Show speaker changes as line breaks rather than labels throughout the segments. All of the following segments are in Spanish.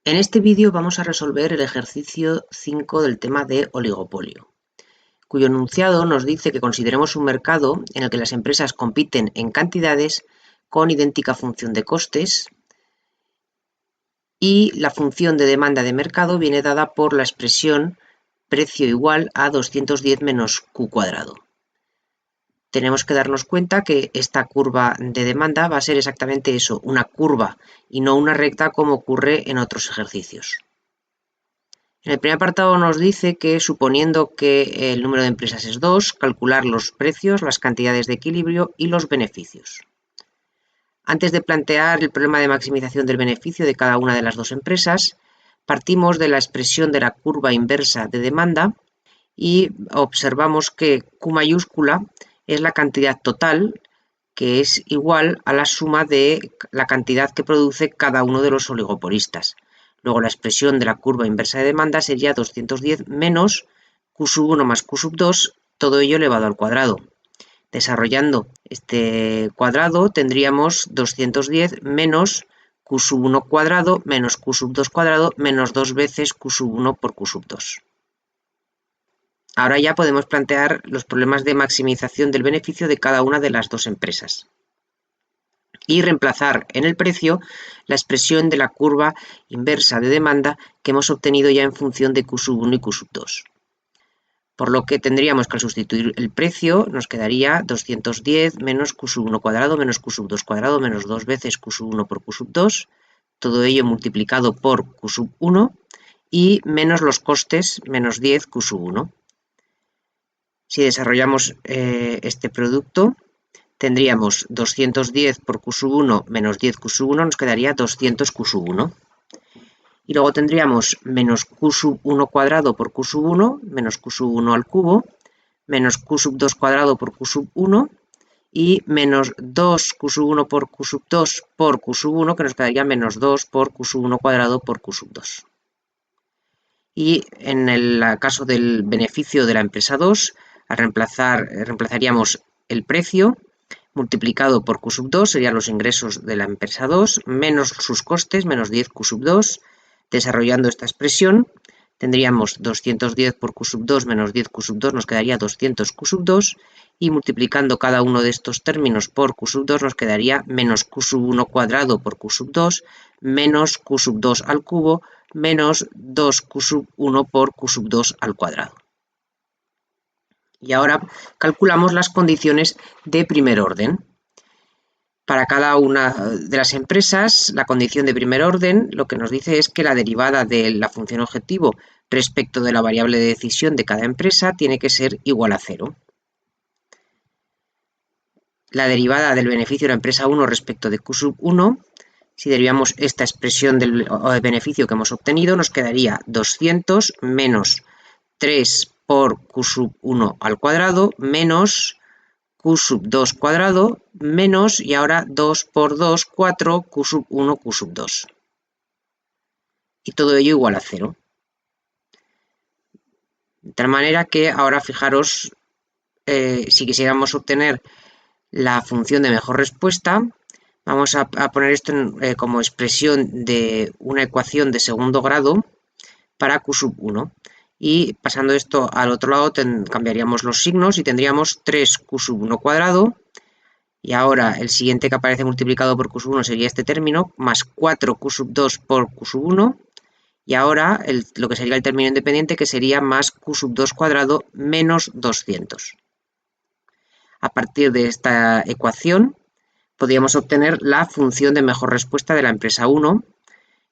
En este vídeo vamos a resolver el ejercicio 5 del tema de oligopolio, cuyo enunciado nos dice que consideremos un mercado en el que las empresas compiten en cantidades con idéntica función de costes y la función de demanda de mercado viene dada por la expresión precio igual a 210 menos Q cuadrado. Tenemos que darnos cuenta que esta curva de demanda va a ser exactamente eso, una curva y no una recta como ocurre en otros ejercicios. En el primer apartado nos dice que, suponiendo que el número de empresas es 2, calcular los precios, las cantidades de equilibrio y los beneficios. Antes de plantear el problema de maximización del beneficio de cada una de las dos empresas, partimos de la expresión de la curva inversa de demanda y observamos que Q mayúscula es la cantidad total, que es igual a la suma de la cantidad que produce cada uno de los oligopolistas. Luego la expresión de la curva inversa de demanda sería 210 menos Q1 más Q2, todo ello elevado al cuadrado. Desarrollando este cuadrado tendríamos 210 menos Q1 cuadrado menos Q2 cuadrado menos 2 veces Q1 por Q2. Ahora ya podemos plantear los problemas de maximización del beneficio de cada una de las dos empresas y reemplazar en el precio la expresión de la curva inversa de demanda que hemos obtenido ya en función de Q1 y Q2. Por lo que tendríamos que al sustituir el precio nos quedaría 210 menos Q1 cuadrado menos Q2 cuadrado menos 2 veces Q1 por Q2, todo ello multiplicado por Q1 y menos los costes menos 10 Q1. Si desarrollamos este producto, tendríamos 210 por Q1 menos 10 Q1, nos quedaría 200 Q1. Y luego tendríamos menos Q1 cuadrado por Q1, menos Q1 al cubo, menos Q2 cuadrado por Q1 y menos 2 Q1 por Q2 por Q1, que nos quedaría menos 2 por Q1 cuadrado por Q2. Y en el caso del beneficio de la empresa 2, reemplazaríamos el precio multiplicado por Q2, serían los ingresos de la empresa 2, menos sus costes, menos 10 Q2. Desarrollando esta expresión, tendríamos 210 por Q2 menos 10 Q2, nos quedaría 200 Q2, y multiplicando cada uno de estos términos por Q2 nos quedaría menos Q1 cuadrado por Q2, menos Q2 al cubo, menos 2 Q1 por Q2 al cuadrado. Y ahora calculamos las condiciones de primer orden. Para cada una de las empresas, la condición de primer orden lo que nos dice es que la derivada de la función objetivo respecto de la variable de decisión de cada empresa tiene que ser igual a 0. La derivada del beneficio de la empresa 1 respecto de Q1, si derivamos esta expresión del beneficio que hemos obtenido, nos quedaría 200 menos 3 por Q1 al cuadrado menos Q2 cuadrado menos, y ahora 2 por 2, 4, Q1, Q2. Y todo ello igual a 0. De tal manera que ahora fijaros, si quisiéramos obtener la función de mejor respuesta, vamos a poner esto como expresión de una ecuación de segundo grado para Q1. Y pasando esto al otro lado, cambiaríamos los signos y tendríamos 3Q1 cuadrado. Y ahora el siguiente que aparece multiplicado por Q1 sería este término, más 4Q2 por Q1. Y ahora lo que sería el término independiente, que sería más Q2 cuadrado menos 200. A partir de esta ecuación podríamos obtener la función de mejor respuesta de la empresa 1,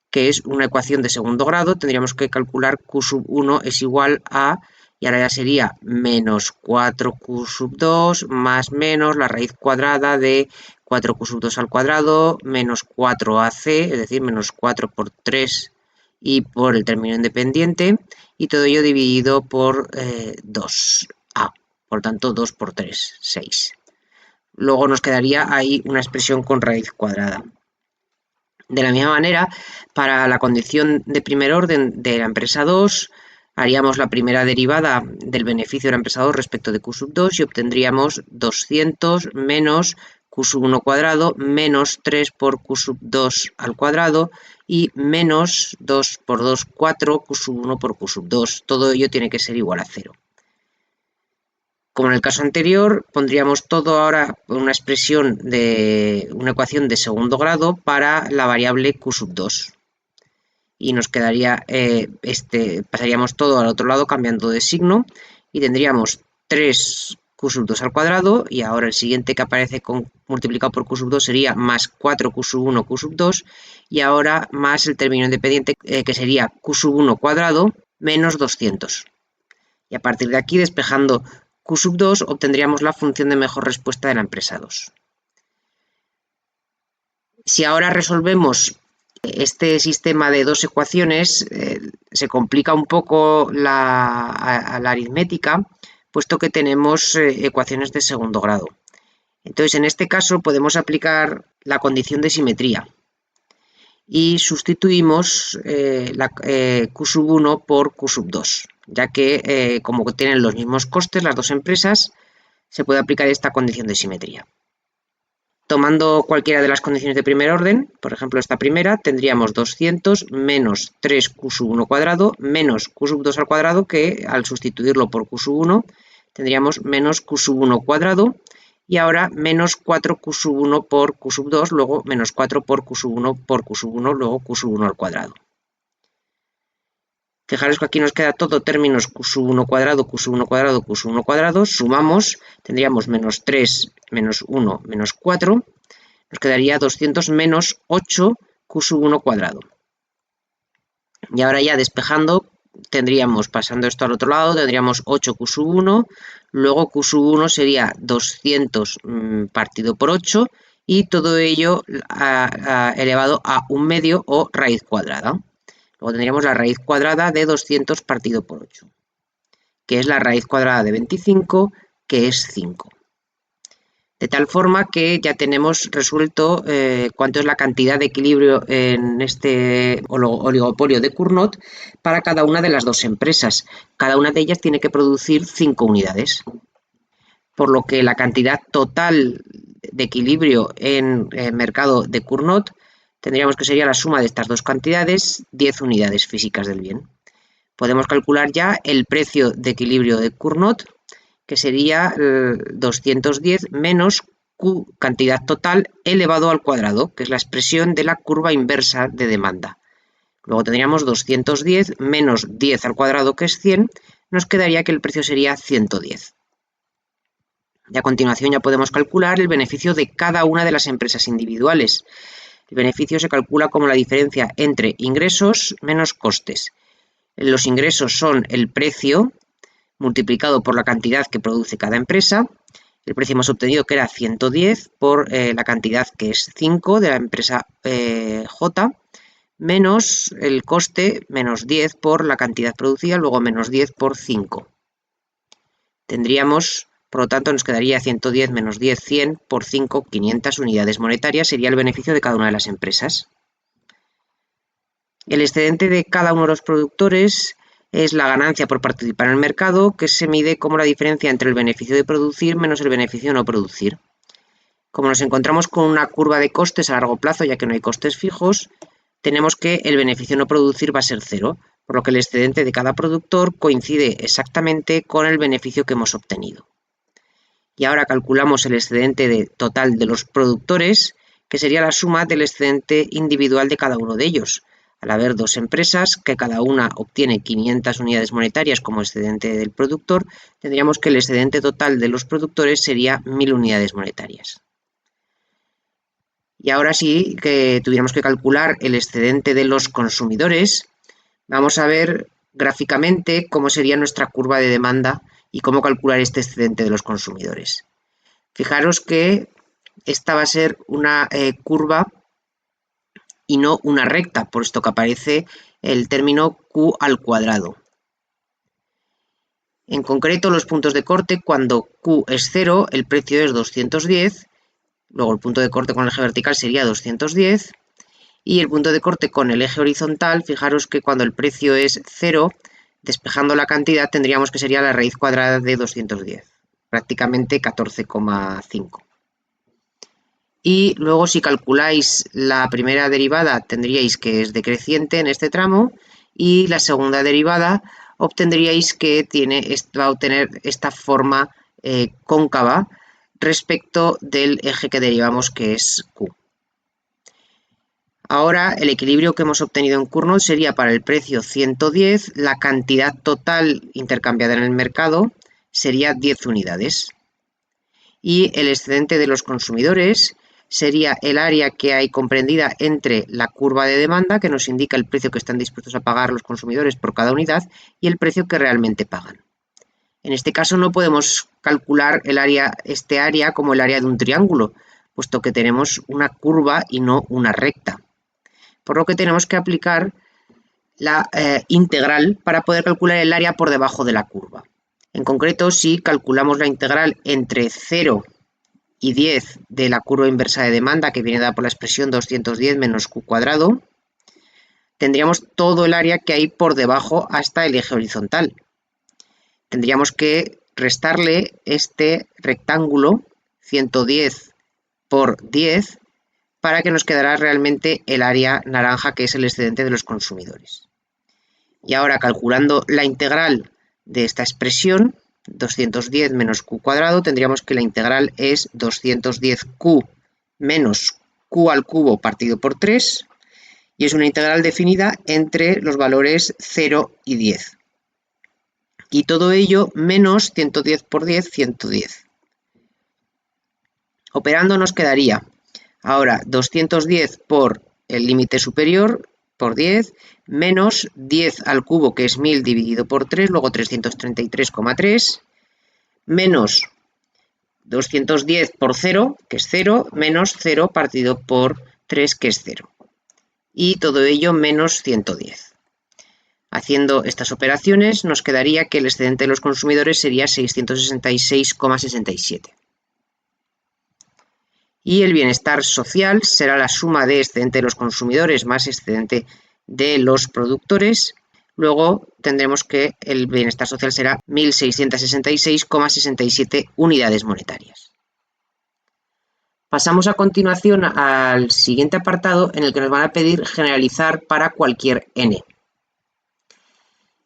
que es una ecuación de segundo grado. Tendríamos que calcular Q1 es igual a, y ahora ya sería menos 4Q2 más menos la raíz cuadrada de 4Q2 al cuadrado menos 4AC, es decir, menos 4 por 3 y por el término independiente, y todo ello dividido por 2A, por tanto 2 por 3, 6. Luego nos quedaría ahí una expresión con raíz cuadrada. De la misma manera, para la condición de primer orden de la empresa 2, haríamos la primera derivada del beneficio de la empresa 2 respecto de Q2 y obtendríamos 200 menos q sub 1 cuadrado menos 3 por q sub 2 al cuadrado y menos 2 por 2, 4, q sub 1 por q sub 2. Todo ello tiene que ser igual a 0. Como en el caso anterior, pondríamos todo ahora en una expresión de una ecuación de segundo grado para la variable q sub 2. Y nos quedaría, pasaríamos todo al otro lado cambiando de signo y tendríamos 3 q sub 2 al cuadrado y ahora el siguiente que aparece multiplicado por q sub 2 sería más 4 q sub 1 q sub 2 y ahora más el término independiente que sería q sub 1 cuadrado menos 200. Y a partir de aquí, despejando q sub 2, obtendríamos la función de mejor respuesta de la empresa 2. Si ahora resolvemos este sistema de dos ecuaciones, se complica un poco la aritmética, puesto que tenemos ecuaciones de segundo grado. Entonces, en este caso podemos aplicar la condición de simetría y sustituimos q sub 1 por q sub 2, ya que como tienen los mismos costes las dos empresas, se puede aplicar esta condición de simetría. Tomando cualquiera de las condiciones de primer orden, por ejemplo esta primera, tendríamos 200 menos 3q sub 1 cuadrado menos q sub 2 al cuadrado, que al sustituirlo por q sub 1 tendríamos menos q sub 1 cuadrado y ahora menos 4q sub 1 por q sub 2, luego menos 4 por q sub 1 por q sub 1, luego q sub 1 al cuadrado. Fijaros que aquí nos queda todo términos q sub 1 cuadrado, q sub 1 cuadrado, q sub 1 cuadrado, sumamos, tendríamos menos 3, menos 1, menos 4, nos quedaría 200 menos 8 q sub 1 cuadrado. Y ahora ya despejando, tendríamos, pasando esto al otro lado, tendríamos 8 q sub 1, luego q sub 1 sería 200 partido por 8 y todo ello elevado a 1/2 o raíz cuadrada. Luego tendríamos la raíz cuadrada de 200 partido por 8, que es la raíz cuadrada de 25, que es 5. De tal forma que ya tenemos resuelto cuánto es la cantidad de equilibrio en este oligopolio de Cournot para cada una de las dos empresas. Cada una de ellas tiene que producir 5 unidades. Por lo que la cantidad total de equilibrio en el mercado de Cournot tendríamos que sería la suma de estas dos cantidades, 10 unidades físicas del bien. Podemos calcular ya el precio de equilibrio de Cournot, que sería 210 menos Q cantidad total elevado al cuadrado, que es la expresión de la curva inversa de demanda. Luego tendríamos 210 menos 10 al cuadrado, que es 100, nos quedaría que el precio sería 110. Y a continuación ya podemos calcular el beneficio de cada una de las empresas individuales. El beneficio se calcula como la diferencia entre ingresos menos costes. Los ingresos son el precio multiplicado por la cantidad que produce cada empresa. El precio hemos obtenido que era 110 por la cantidad que es 5 de la empresa J, menos el coste, menos 10 por la cantidad producida, luego menos 10 por 5. Tendríamos, por lo tanto, nos quedaría 110 menos 10, 100 por 5, 500 unidades monetarias, sería el beneficio de cada una de las empresas. El excedente de cada uno de los productores es la ganancia por participar en el mercado, que se mide como la diferencia entre el beneficio de producir menos el beneficio de no producir. Como nos encontramos con una curva de costes a largo plazo, ya que no hay costes fijos, tenemos que el beneficio de no producir va a ser 0, por lo que el excedente de cada productor coincide exactamente con el beneficio que hemos obtenido. Y ahora calculamos el excedente total de los productores, que sería la suma del excedente individual de cada uno de ellos. Al haber dos empresas que cada una obtiene 500 unidades monetarias como excedente del productor, tendríamos que el excedente total de los productores sería 1000 unidades monetarias. Y ahora sí que tuviéramos que calcular el excedente de los consumidores, vamos a ver gráficamente cómo sería nuestra curva de demanda y cómo calcular este excedente de los consumidores. Fijaros que esta va a ser una curva y no una recta, por esto que aparece el término Q al cuadrado. En concreto, los puntos de corte, cuando Q es 0, el precio es 210, luego el punto de corte con el eje vertical sería 210, y el punto de corte con el eje horizontal, fijaros que cuando el precio es 0, despejando la cantidad, tendríamos que sería la raíz cuadrada de 210, prácticamente 14,5. Y luego si calculáis la primera derivada tendríais que es decreciente en este tramo y la segunda derivada obtendríais que va a obtener esta forma cóncava respecto del eje que derivamos, que es Q. Ahora el equilibrio que hemos obtenido en Cournot sería para el precio 110, la cantidad total intercambiada en el mercado sería 10 unidades. Y el excedente de los consumidores sería el área que hay comprendida entre la curva de demanda, que nos indica el precio que están dispuestos a pagar los consumidores por cada unidad, y el precio que realmente pagan. En este caso no podemos calcular este área como el área de un triángulo, puesto que tenemos una curva y no una recta. Por lo que tenemos que aplicar la integral para poder calcular el área por debajo de la curva. En concreto, si calculamos la integral entre 0 y 10 de la curva inversa de demanda, que viene dada por la expresión 210 menos Q cuadrado, tendríamos todo el área que hay por debajo hasta el eje horizontal. Tendríamos que restarle este rectángulo 110 por 10 para que nos quedara realmente el área naranja, que es el excedente de los consumidores. Y ahora, calculando la integral de esta expresión, 210 menos Q cuadrado, tendríamos que la integral es 210Q menos Q al cubo partido por 3, y es una integral definida entre los valores 0 y 10. Y todo ello menos 110 por 10, 110. Operando nos quedaría ahora 210 por el límite superior, por 10, menos 10 al cubo, que es 1000 dividido por 3, luego 333,3, menos 210 por 0, que es 0, menos 0 partido por 3, que es 0. Y todo ello menos 110. Haciendo estas operaciones nos quedaría que el excedente de los consumidores sería 666,67. Y el bienestar social será la suma de excedente de los consumidores más excedente de los productores. Luego tendremos que el bienestar social será 1.666,67 unidades monetarias. Pasamos a continuación al siguiente apartado, en el que nos van a pedir generalizar para cualquier n.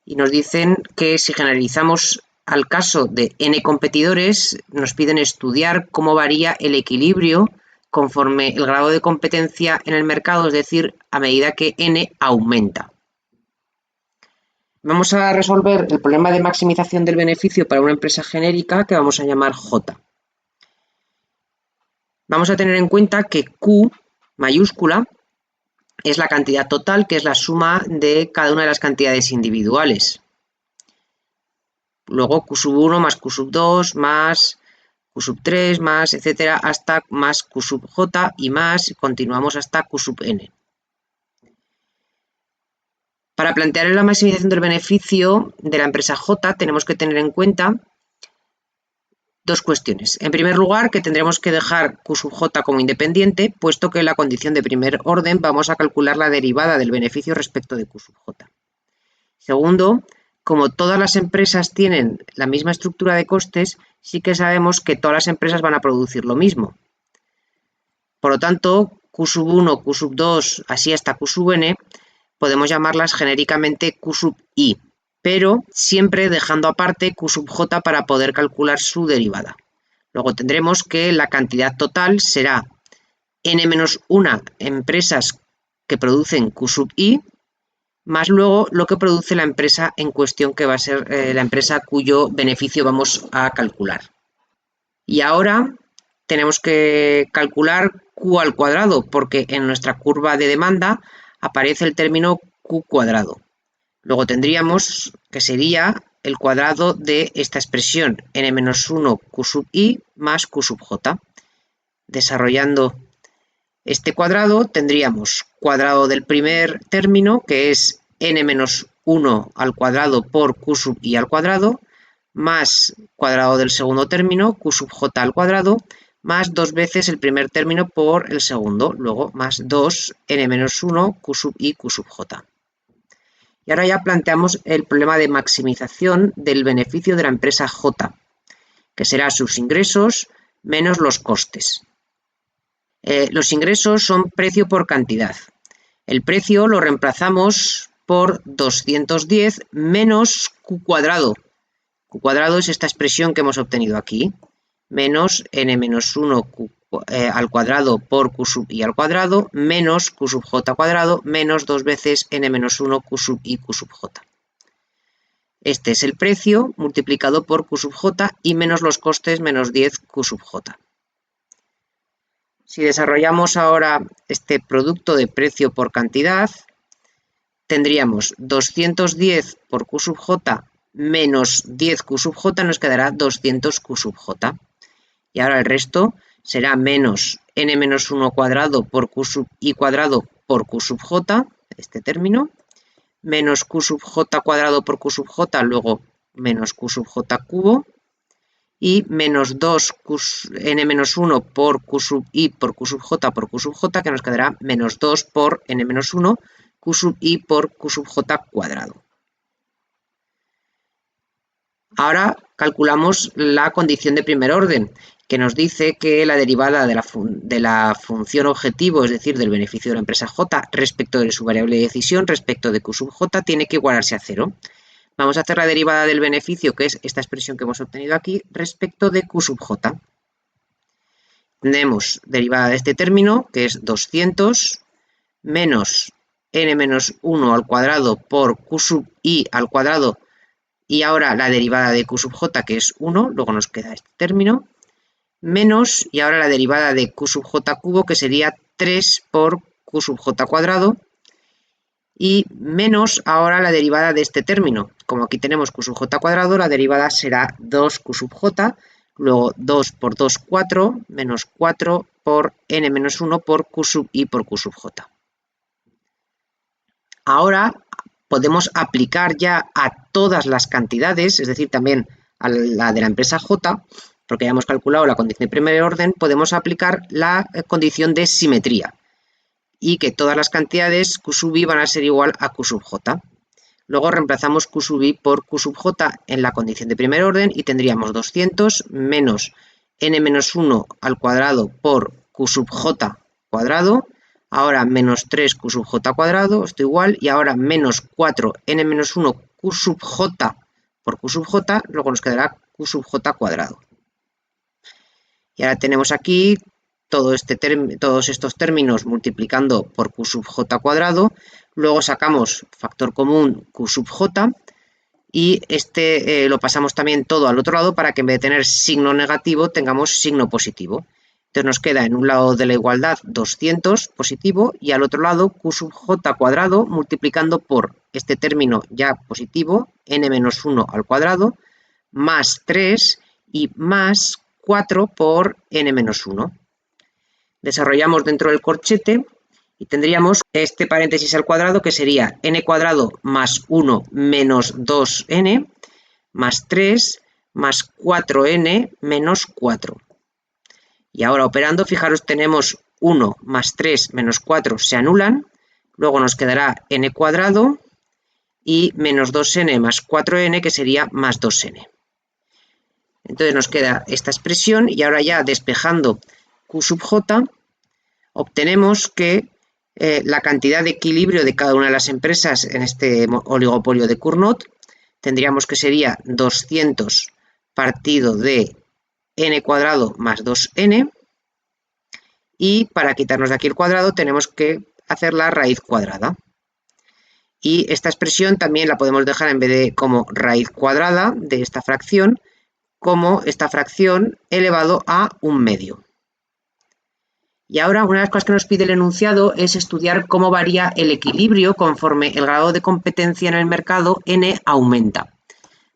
Y nos dicen que si generalizamos al caso de n competidores, nos piden estudiar cómo varía el equilibrio conforme el grado de competencia en el mercado, es decir, a medida que n aumenta. Vamos a resolver el problema de maximización del beneficio para una empresa genérica que vamos a llamar J. Vamos a tener en cuenta que Q mayúscula es la cantidad total, que es la suma de cada una de las cantidades individuales. Luego Q sub 1 más Q sub 2 más Q sub 3 más, etcétera, hasta más Q sub J y más, continuamos hasta Q sub N. Para plantear la maximización del beneficio de la empresa J tenemos que tener en cuenta dos cuestiones. En primer lugar, que tendremos que dejar Q sub J como independiente, puesto que en la condición de primer orden vamos a calcular la derivada del beneficio respecto de Q sub J. Segundo, como todas las empresas tienen la misma estructura de costes, sí que sabemos que todas las empresas van a producir lo mismo. Por lo tanto, Q sub 1, Q sub 2, así hasta Q sub N, podemos llamarlas genéricamente Q sub I, pero siempre dejando aparte Q sub J para poder calcular su derivada. Luego tendremos que la cantidad total será n-1 empresas que producen Q sub I, más luego lo que produce la empresa en cuestión, que va a ser la empresa cuyo beneficio vamos a calcular. Y ahora tenemos que calcular Q al cuadrado, porque en nuestra curva de demanda aparece el término Q cuadrado. Luego tendríamos que sería el cuadrado de esta expresión n-1 Q sub I más Q sub J. Desarrollando este cuadrado tendríamos cuadrado del primer término, que es n-1 al cuadrado por Q sub I al cuadrado, más cuadrado del segundo término, Q sub J al cuadrado, más 2 veces el primer término por el segundo, luego más 2 n-1 Q sub I Q sub J. Y ahora ya planteamos el problema de maximización del beneficio de la empresa J, que será sus ingresos menos los costes. Los ingresos son precio por cantidad. El precio lo reemplazamos por 210 menos Q cuadrado. Q cuadrado es esta expresión que hemos obtenido aquí, menos n-1 al cuadrado por q sub i al cuadrado, menos q sub j cuadrado, menos 2 veces n-1 q sub i q sub j. Este es el precio multiplicado por q sub j y menos los costes menos 10 q sub j. Si desarrollamos ahora este producto de precio por cantidad, tendríamos 210 por q sub j menos 10 q sub j, nos quedará 200 q sub j. Y ahora el resto será menos n-1 cuadrado por q sub i cuadrado por q sub j, este término, menos q sub j cuadrado por q sub j, luego menos q sub j cubo, y menos 2 n-1 por q sub i por q sub j por q sub j, que nos quedará menos 2 por n-1 q sub i por q sub j cuadrado. Ahora calculamos la condición de primer orden, que nos dice que la derivada de la función objetivo, es decir, del beneficio de la empresa J respecto de su variable de decisión, respecto de Q sub J, tiene que igualarse a 0. Vamos a hacer la derivada del beneficio, que es esta expresión que hemos obtenido aquí, respecto de Q sub J. Tenemos derivada de este término, que es 200 menos n-1 al cuadrado por q sub i al cuadrado, y ahora la derivada de q sub j, que es 1, luego nos queda este término, menos, y ahora la derivada de q sub j cubo, que sería 3 por q sub j cuadrado, y menos ahora la derivada de este término. Como aquí tenemos q sub j cuadrado, la derivada será 2q sub j, luego 2 por 2, 4, menos 4 por n-1 por q sub i por q sub j. Ahora podemos aplicar ya a todas las cantidades, es decir, también a la de la empresa J, porque ya hemos calculado la condición de primer orden, podemos aplicar la condición de simetría y que todas las cantidades q sub i van a ser igual a q sub j. Luego reemplazamos q sub i por q sub j en la condición de primer orden y tendríamos 200 menos n-1 al cuadrado por q sub j cuadrado, ahora menos 3 q sub j cuadrado, esto igual, y ahora menos 4 n-1 q sub j por q sub j, luego nos quedará q sub j cuadrado. Y ahora tenemos aquí todos estos términos multiplicando por q sub j cuadrado, luego sacamos factor común q sub j y lo pasamos también todo al otro lado para que en vez de tener signo negativo tengamos signo positivo. Entonces nos queda en un lado de la igualdad 200 positivo y al otro lado q sub j cuadrado multiplicando por este término ya positivo, n-1 al cuadrado, más 3 y más 4 por n-1. Desarrollamos dentro del corchete y tendríamos este paréntesis al cuadrado que sería n cuadrado más 1 menos 2n más 3 más 4n menos 4. Y ahora operando, fijaros, tenemos 1 más 3 menos 4 se anulan, luego nos quedará n cuadrado y menos 2n más 4n, que sería más 2n. Entonces nos queda esta expresión y ahora ya despejando q sub j, obtenemos que la cantidad de equilibrio de cada una de las empresas en este oligopolio de Cournot tendríamos que sería 200 partido de n cuadrado más 2n, y para quitarnos de aquí el cuadrado tenemos que hacer la raíz cuadrada. Y esta expresión también la podemos dejar en vez de como raíz cuadrada de esta fracción, como esta fracción elevado a 1/2. Y ahora una de las cosas que nos pide el enunciado es estudiar cómo varía el equilibrio conforme el grado de competencia en el mercado n aumenta.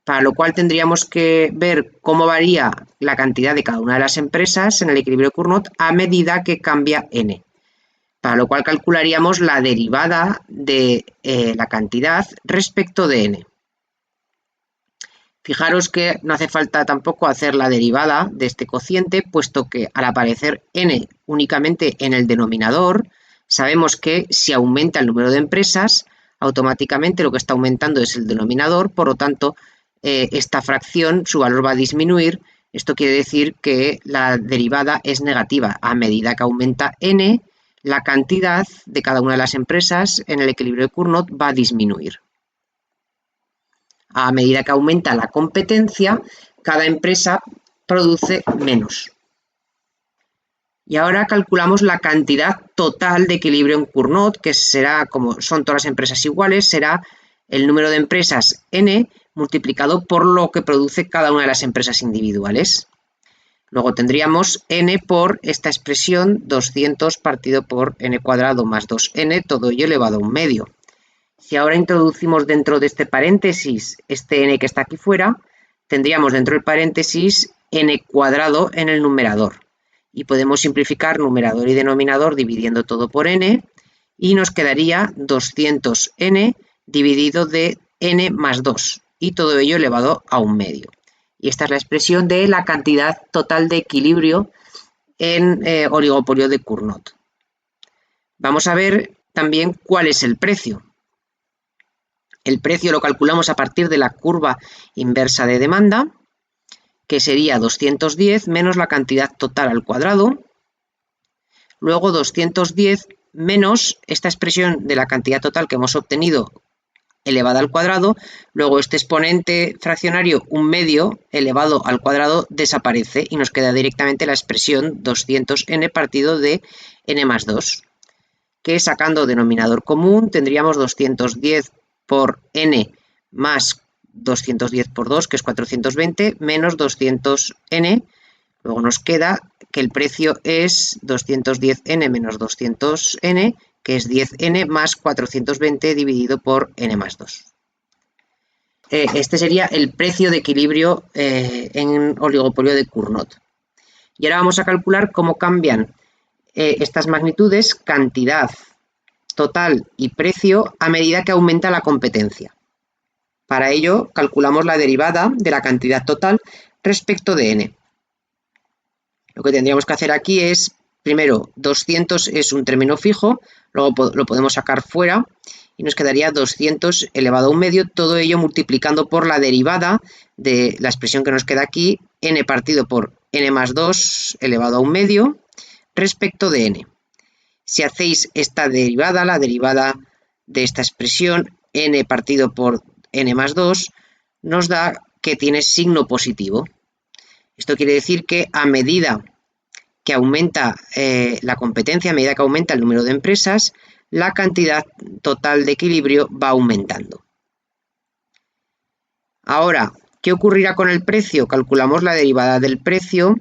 Para lo cual tendríamos que ver cómo varía la cantidad de cada una de las empresas en el equilibrio de Cournot a medida que cambia n. Para lo cual calcularíamos la derivada de la cantidad respecto de n. Fijaros que no hace falta tampoco hacer la derivada de este cociente, puesto que al aparecer n únicamente en el denominador, sabemos que si aumenta el número de empresas, automáticamente lo que está aumentando es el denominador, por lo tanto, esta fracción, su valor va a disminuir Esto quiere decir que la derivada es negativa. A medida que aumenta n, la cantidad de cada una de las empresas en el equilibrio de Cournot va a disminuir. A medida que aumenta la competencia, cada empresa produce menos. Y ahora calculamos la cantidad total de equilibrio en Cournot, que será, como son todas las empresas iguales, será el número de empresas n multiplicado por lo que produce cada una de las empresas individuales. Luego tendríamos n por esta expresión 200 partido por n cuadrado más 2n, todo ello elevado a un medio. Si ahora introducimos dentro de este paréntesis este n que está aquí fuera, tendríamos dentro del paréntesis n cuadrado en el numerador. Y podemos simplificar numerador y denominador dividiendo todo por n, y nos quedaría 200n dividido de n más 2, y todo ello elevado a un medio. Y esta es la expresión de la cantidad total de equilibrio en oligopolio de Cournot. Vamos a ver también cuál es el precio. El precio lo calculamos a partir de la curva inversa de demanda, que sería 210 menos la cantidad total al cuadrado, luego 210 menos esta expresión de la cantidad total que hemos obtenido elevada al cuadrado, luego este exponente fraccionario, un medio elevado al cuadrado, desaparece y nos queda directamente la expresión 200n partido de n más 2, que sacando denominador común tendríamos 210 por n más 210 por 2, que es 420, menos 200n. Luego nos queda que el precio es 210n menos 200n, que es 10n más 420 dividido por n más 2. Este sería el precio de equilibrio en oligopolio de Cournot. Y ahora vamos a calcular cómo cambian estas magnitudes, cantidad, total y precio, a medida que aumenta la competencia. Para ello, calculamos la derivada de la cantidad total respecto de n. Lo que tendríamos que hacer aquí es, primero, 200 es un término fijo, luego lo podemos sacar fuera y nos quedaría 200 elevado a un medio, todo ello multiplicando por la derivada de la expresión que nos queda aquí, n partido por n más 2 elevado a un medio, respecto de n. Si hacéis esta derivada, la derivada de esta expresión, n partido por n más 2, nos da que tiene signo positivo. Esto quiere decir que a medida que aumenta la competencia, a medida que aumenta el número de empresas, la cantidad total de equilibrio va aumentando. Ahora, ¿qué ocurrirá con el precio? Calculamos la derivada del precio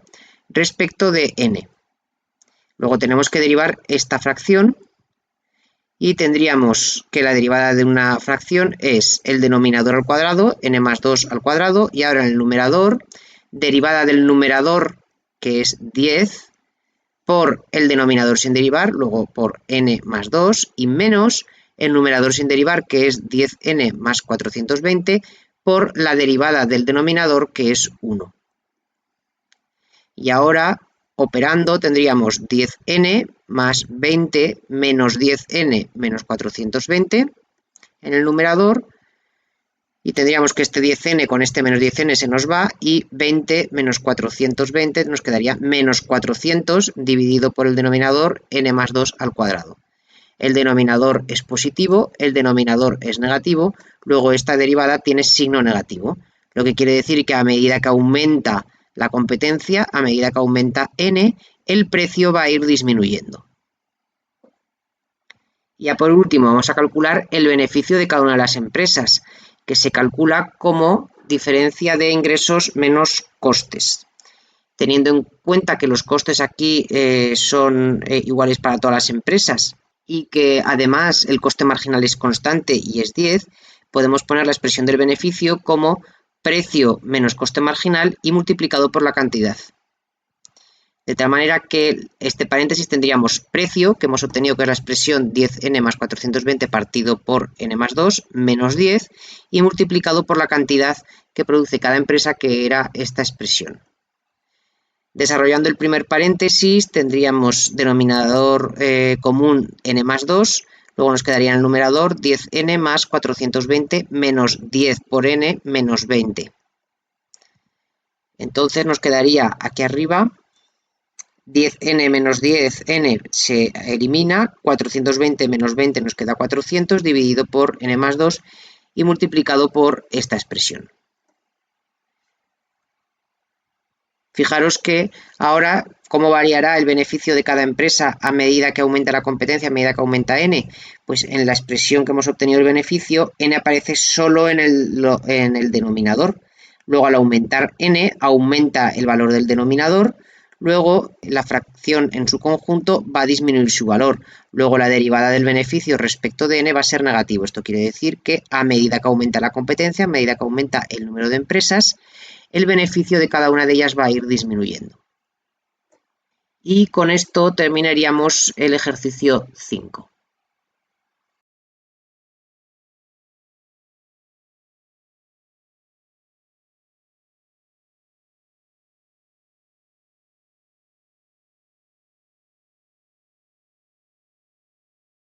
respecto de n. Luego tenemos que derivar esta fracción y tendríamos que la derivada de una fracción es el denominador al cuadrado, n más 2 al cuadrado, y ahora en el numerador, derivada del numerador, que es 10, por el denominador sin derivar, luego por n más 2, y menos el numerador sin derivar, que es 10n más 420, por la derivada del denominador, que es 1. Y ahora, operando, tendríamos 10n más 20 menos 10n menos 420 en el numerador, y tendríamos que este 10n con este menos 10n se nos va, y 20 menos 420 nos quedaría menos 400 dividido por el denominador n más 2 al cuadrado. El denominador es positivo, el denominador es negativo, luego esta derivada tiene signo negativo, lo que quiere decir que a medida que aumenta la competencia, a medida que aumenta n, el precio va a ir disminuyendo. Ya por último vamos a calcular el beneficio de cada una de las empresas, que se calcula como diferencia de ingresos menos costes. Teniendo en cuenta que los costes aquí son iguales para todas las empresas y que además el coste marginal es constante y es 10, podemos poner la expresión del beneficio como precio menos coste marginal y multiplicado por la cantidad. De tal manera que este paréntesis tendríamos precio, que hemos obtenido que es la expresión 10n más 420 partido por n más 2, menos 10, y multiplicado por la cantidad que produce cada empresa, que era esta expresión. Desarrollando el primer paréntesis, tendríamos denominador común n más 2, luego nos quedaría en el numerador 10n más 420 menos 10 por n menos 20. Entonces nos quedaría aquí arriba 10n menos 10n se elimina, 420 menos 20 nos queda 400 dividido por n más 2 y multiplicado por esta expresión. Fijaros que ahora, ¿cómo variará el beneficio de cada empresa a medida que aumenta la competencia, a medida que aumenta n? Pues en la expresión que hemos obtenido el beneficio, n aparece solo en el denominador. Luego, al aumentar n, aumenta el valor del denominador. Luego, la fracción en su conjunto va a disminuir su valor. Luego, la derivada del beneficio respecto de n va a ser negativo. Esto quiere decir que a medida que aumenta la competencia, a medida que aumenta el número de empresas, el beneficio de cada una de ellas va a ir disminuyendo. Y con esto terminaríamos el ejercicio 5.